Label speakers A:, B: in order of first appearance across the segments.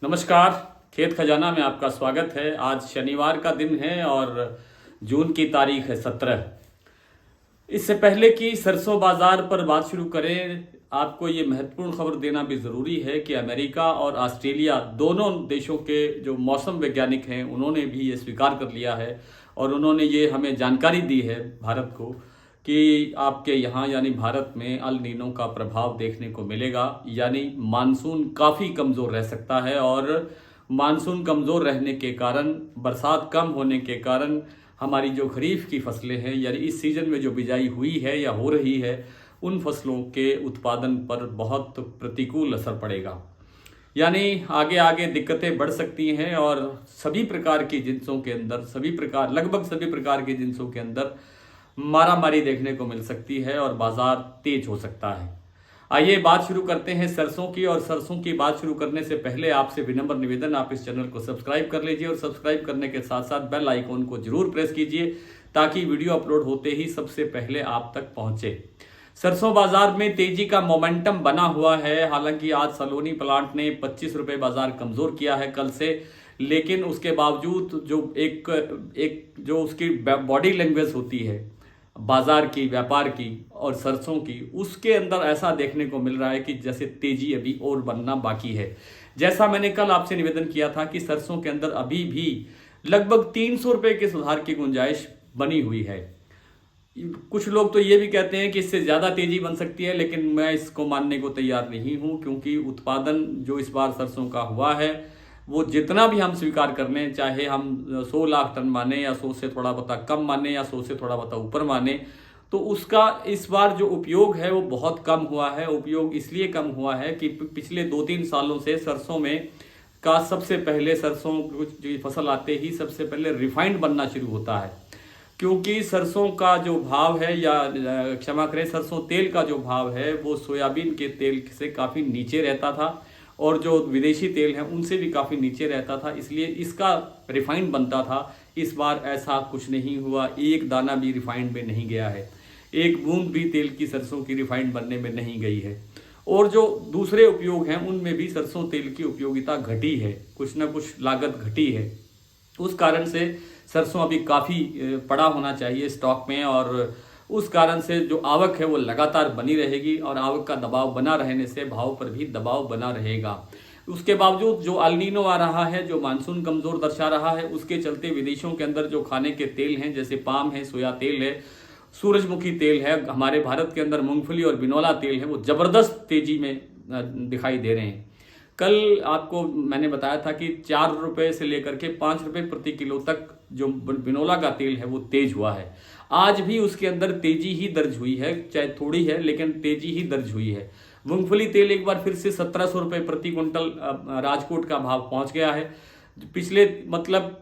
A: नमस्कार। खेत खजाना में आपका स्वागत है। आज शनिवार का दिन है और जून की तारीख है 17। इससे पहले कि सरसों बाजार पर बात शुरू करें, आपको ये महत्वपूर्ण खबर देना भी ज़रूरी है कि अमेरिका और ऑस्ट्रेलिया दोनों देशों के जो मौसम वैज्ञानिक हैं उन्होंने भी ये स्वीकार कर लिया है और उन्होंने ये हमें जानकारी दी है भारत को कि आपके यहाँ यानी भारत में अल नीनो का प्रभाव देखने को मिलेगा। यानी मानसून काफ़ी कमज़ोर रह सकता है और मानसून कमज़ोर रहने के कारण, बरसात कम होने के कारण हमारी जो खरीफ की फसलें हैं यानी इस सीज़न में जो बिजाई हुई है या हो रही है उन फसलों के उत्पादन पर बहुत प्रतिकूल असर पड़ेगा। यानी आगे आगे दिक्कतें बढ़ सकती हैं और सभी प्रकार की जिन्सों के अंदर लगभग सभी प्रकार के जिन्सों के अंदर मारामारी देखने को मिल सकती है और बाजार तेज हो सकता है। आइए बात शुरू करते हैं सरसों की। और सरसों की बात शुरू करने से पहले आपसे विनम्र निवेदन, आप इस चैनल को सब्सक्राइब कर लीजिए और सब्सक्राइब करने के साथ साथ बेल आइकॉन को जरूर प्रेस कीजिए ताकि वीडियो अपलोड होते ही सबसे पहले आप तक पहुंचे। सरसों बाजार में तेजी का मोमेंटम बना हुआ है। हालांकि आज सलोनी प्लांट ने 25 रुपये बाजार कमजोर किया है कल से, लेकिन उसके बावजूद जो जो उसकी बॉडी लैंग्वेज होती है बाजार की, व्यापार की और सरसों की, उसके अंदर ऐसा देखने को मिल रहा है कि जैसे तेजी अभी और बनना बाकी है। जैसा मैंने कल आपसे निवेदन किया था कि सरसों के अंदर अभी भी लगभग 300 रुपये के सुधार की गुंजाइश बनी हुई है। कुछ लोग तो ये भी कहते हैं कि इससे ज़्यादा तेजी बन सकती है, लेकिन मैं इसको मानने को तैयार नहीं हूँ, क्योंकि उत्पादन जो इस बार सरसों का हुआ है वो जितना भी हम स्वीकार कर लें, चाहे हम 100 लाख टन माने या 100 से थोड़ा बहुत कम माने या 100 से थोड़ा बहुत ऊपर माने, तो उसका इस बार जो उपयोग है वो बहुत कम हुआ है। उपयोग इसलिए कम हुआ है कि पिछले 2-3 सालों से सरसों में का सबसे पहले सरसों की फसल आते ही सबसे पहले रिफाइंड बनना शुरू होता है, क्योंकि सरसों का जो भाव है या क्षमा करें सरसों तेल का जो भाव है वो सोयाबीन के तेल से काफ़ी नीचे रहता था और जो विदेशी तेल हैं उनसे भी काफ़ी नीचे रहता था, इसलिए इसका रिफाइंड बनता था। इस बार ऐसा कुछ नहीं हुआ, एक दाना भी रिफाइंड में नहीं गया है, एक बूंद भी तेल की सरसों की रिफाइंड बनने में नहीं गई है। और जो दूसरे उपयोग हैं उनमें भी सरसों तेल की उपयोगिता घटी है, कुछ ना कुछ लागत घटी है। उस कारण से सरसों अभी काफ़ी पड़ा होना चाहिए स्टॉक में और उस कारण से जो आवक है वो लगातार बनी रहेगी और आवक का दबाव बना रहने से भाव पर भी दबाव बना रहेगा। उसके बावजूद जो अल नीनो आ रहा है, जो मानसून कमज़ोर दर्शा रहा है, उसके चलते विदेशों के अंदर जो खाने के तेल हैं जैसे पाम है, सोया तेल है, सूरजमुखी तेल है, हमारे भारत के अंदर मूंगफली और बिनोला तेल है, वो ज़बरदस्त तेजी में दिखाई दे रहे हैं। कल आपको मैंने बताया था कि 4 रुपये से लेकर के 5 रुपये प्रति किलो तक जो बिनोला का तेल है वो तेज हुआ है। आज भी उसके अंदर तेजी ही दर्ज हुई है, चाहे थोड़ी है लेकिन तेजी ही दर्ज हुई है। मूंगफली तेल एक बार फिर से 1700 रुपये प्रति क्विंटल राजकोट का भाव पहुंच गया है। पिछले मतलब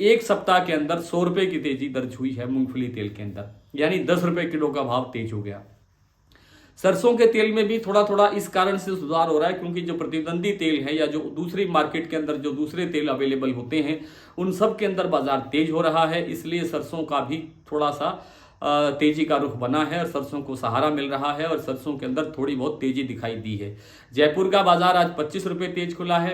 A: एक सप्ताह के अंदर 100 रुपये की तेजी दर्ज हुई है मूंगफली तेल के अंदर, यानी 10 रुपये किलो का भाव तेज हो गया। सरसों के तेल में भी थोड़ा थोड़ा इस कारण से सुधार हो रहा है, क्योंकि जो प्रतिद्वंदी तेल है या जो दूसरी मार्केट के अंदर जो दूसरे तेल अवेलेबल होते हैं उन सब के अंदर बाजार तेज हो रहा है, इसलिए सरसों का भी थोड़ा सा तेजी का रुख बना है और सरसों को सहारा मिल रहा है और सरसों के अंदर थोड़ी बहुत तेजी दिखाई दी है। जयपुर का बाजार आज 25 रुपये तेज खुला है,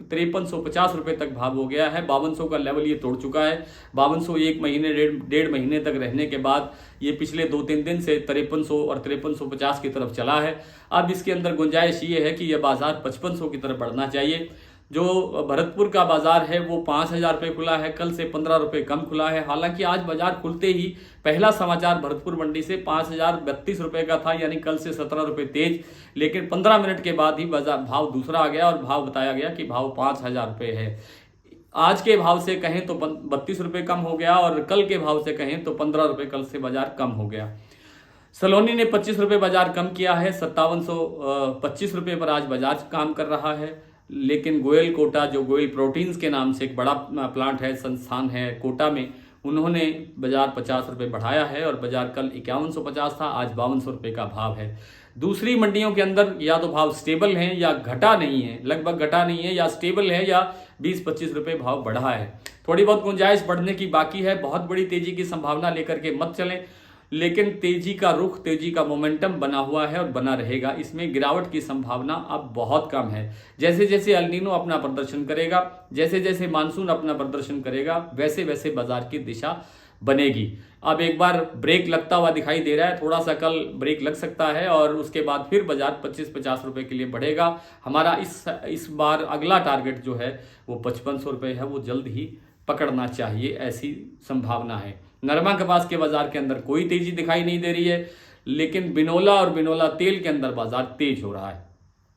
A: 5350 रुपये तक भाव हो गया है। 5200 का लेवल ये तोड़ चुका है। 5200 एक महीने डेढ़ महीने तक रहने के बाद ये पिछले 2-3 दिन से 5300 और 5350 की तरफ चला है। अब इसके अंदर गुंजाइश ये है कि यह बाजार 5500 की तरफ बढ़ना चाहिए। जो भरतपुर का बाजार है वो 5000 रुपये खुला है, कल से 15 रुपये कम खुला है। हालांकि आज बाजार खुलते ही पहला समाचार भरतपुर मंडी से 5032 रुपये का था, यानी कल से 17 रुपये तेज, लेकिन 15 मिनट के बाद ही बाजार भाव दूसरा आ गया और भाव बताया गया कि भाव 5000 रुपये है। आज के भाव से कहें तो 32 रुपये कम हो गया और कल के भाव से कहें तो 15 रुपये कल से बाजार कम हो गया। सलोनी ने 25 रुपये बाजार कम किया है, 5725 रुपये पर आज बाजार काम कर रहा है। लेकिन गोयल कोटा, जो गोयल प्रोटीन्स के नाम से एक बड़ा प्लांट है, संस्थान है कोटा में, उन्होंने बाजार 50 रुपये बढ़ाया है और बाजार कल 5150 था, आज 5200 रुपये का भाव है। दूसरी मंडियों के अंदर या तो भाव स्टेबल हैं या घटा नहीं है, लगभग घटा नहीं है, या स्टेबल है या 20-25 रुपये भाव बढ़ा है। थोड़ी बहुत गुंजाइश बढ़ने की बाकी है, बहुत बड़ी तेजी की संभावना लेकर के मत चलें। लेकिन तेजी का रुख, तेजी का मोमेंटम बना हुआ है और बना रहेगा। इसमें गिरावट की संभावना अब बहुत कम है। जैसे जैसे एल नीनो अपना प्रदर्शन करेगा, जैसे जैसे मानसून अपना प्रदर्शन करेगा, वैसे वैसे बाजार की दिशा बनेगी। अब एक बार ब्रेक लगता हुआ दिखाई दे रहा है, थोड़ा सा कल ब्रेक लग सकता है और उसके बाद फिर बाजार 25-50 रुपए के लिए बढ़ेगा। हमारा इस बार अगला टारगेट जो है वो 5500 रुपये है, वो जल्द ही पकड़ना चाहिए, ऐसी संभावना है। नरमा कपास के बाजार के अंदर कोई तेजी दिखाई नहीं दे रही है, लेकिन बिनोला और बिनोला तेल के अंदर बाजार तेज हो रहा है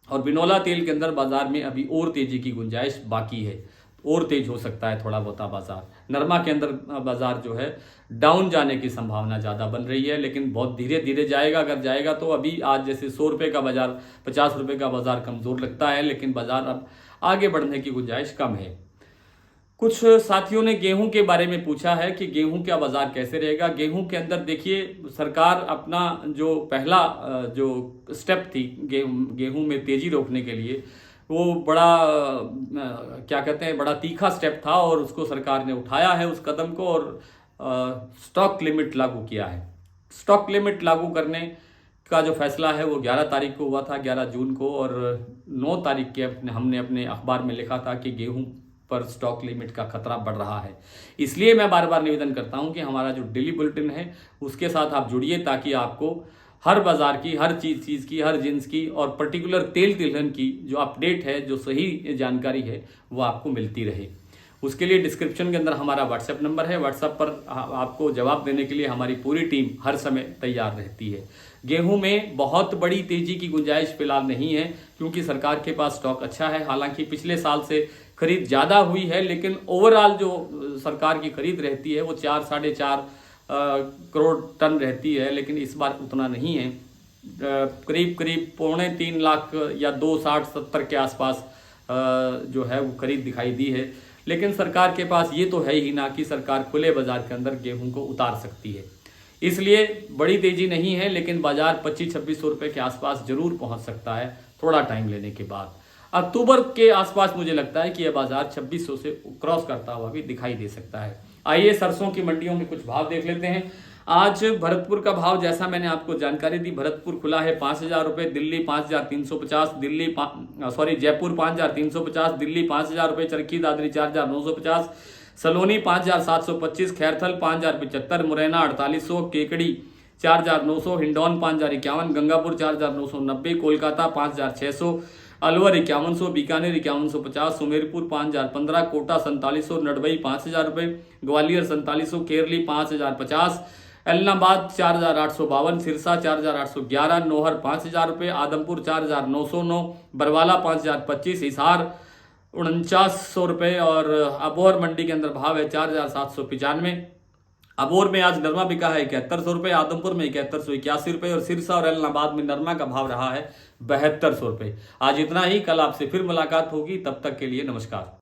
A: और बिनोला तेल के अंदर बाजार में अभी और तेजी की गुंजाइश बाकी है, और तेज हो सकता है थोड़ा बहुत बाजार। नरमा के अंदर बाजार जो है डाउन जाने की संभावना ज़्यादा बन रही है, लेकिन बहुत धीरे धीरे जाएगा। अगर जाएगा तो अभी आज जैसे 100 रुपये का बाजार, 50 रुपये का बाजार कमज़ोर लगता है, लेकिन बाजार अब आगे बढ़ने की गुंजाइश कम है। कुछ साथियों ने गेहूं के बारे में पूछा है कि गेहूं का बाजार कैसे रहेगा। गेहूं के अंदर देखिए, सरकार अपना जो पहला जो स्टेप थी गेहूं में तेजी रोकने के लिए, वो बड़ा क्या कहते हैं, बड़ा तीखा स्टेप था और उसको सरकार ने उठाया है उस कदम को, और स्टॉक लिमिट लागू किया है। स्टॉक लिमिट लागू करने का जो फैसला है वो 11 तारीख को हुआ था, 11 जून को, और 9 तारीख के हमने अपने अखबार में लिखा था कि गेहूं पर स्टॉक लिमिट का खतरा बढ़ रहा है। इसलिए मैं बार बार निवेदन करता हूं कि हमारा जो डेली बुलेटिन है उसके साथ आप जुड़िए, ताकि आपको हर बाजार की, हर चीज़ की, हर जिन्स की और पर्टिकुलर तेल तिलहन की जो अपडेट है, जो सही जानकारी है, वो आपको मिलती रहे। उसके लिए डिस्क्रिप्शन के अंदर हमारा व्हाट्सएप नंबर है। व्हाट्सएप पर आपको जवाब देने के लिए हमारी पूरी टीम हर समय तैयार रहती है। गेहूं में बहुत बड़ी तेजी की गुंजाइश फिलहाल नहीं है, क्योंकि सरकार के पास स्टॉक अच्छा है। हालांकि पिछले साल से खरीद ज़्यादा हुई है, लेकिन ओवरऑल जो सरकार की खरीद रहती है वो 4-4.5 करोड़ टन रहती है, लेकिन इस बार उतना नहीं है। करीब 3.25 लाख या 2.60-70 के आसपास जो है वो खरीद दिखाई दी है। लेकिन सरकार के पास ये तो है ही ना कि सरकार खुले बाजार के अंदर गेहूं को उतार सकती है। इसलिए बड़ी तेजी नहीं है, लेकिन बाजार 2500-2600 रुपये के आसपास जरूर पहुंच सकता है थोड़ा टाइम लेने के बाद। अक्टूबर के आसपास मुझे लगता है कि यह बाजार 2600 से क्रॉस करता हुआ भी दिखाई दे सकता है। आइए सरसों की मंडियों में कुछ भाव देख लेते हैं। आज भरतपुर का भाव जैसा मैंने आपको जानकारी दी, भरतपुर खुला है 5000 रुपये, दिल्ली 5350, जयपुर 5350, दिल्ली 5000 रुपये, चरखी दादरी 4950, सलोनी 5725, खैरथल 5075, मुरैना 4800, केकड़ी 4900, हिंडौन 5051, गंगापुर 4990, कोलकाता 5600, अलवर 5100, बीकानेर 5150, सुमेरपुर 5015, कोटा 4700, नडबई 5000 रुपये, ग्वालियर 4700, केरली 5050, एलनाबाद 4852, सिरसा 4811, नौहर 5000 रुपये, आदमपुर 4909, बरवाला 5025, हिसार 4900 रुपये, और अबोहर मंडी के अंदर भाव है 4795। अबोर में आज नरमा बिका है 7100 रुपये, आदमपुर में 7181 रुपये, और सिरसा और एलनाबाद में नरमा का भाव रहा है 7200 रुपये। आज इतना ही, कल आपसे फिर मुलाकात होगी, तब तक के लिए नमस्कार।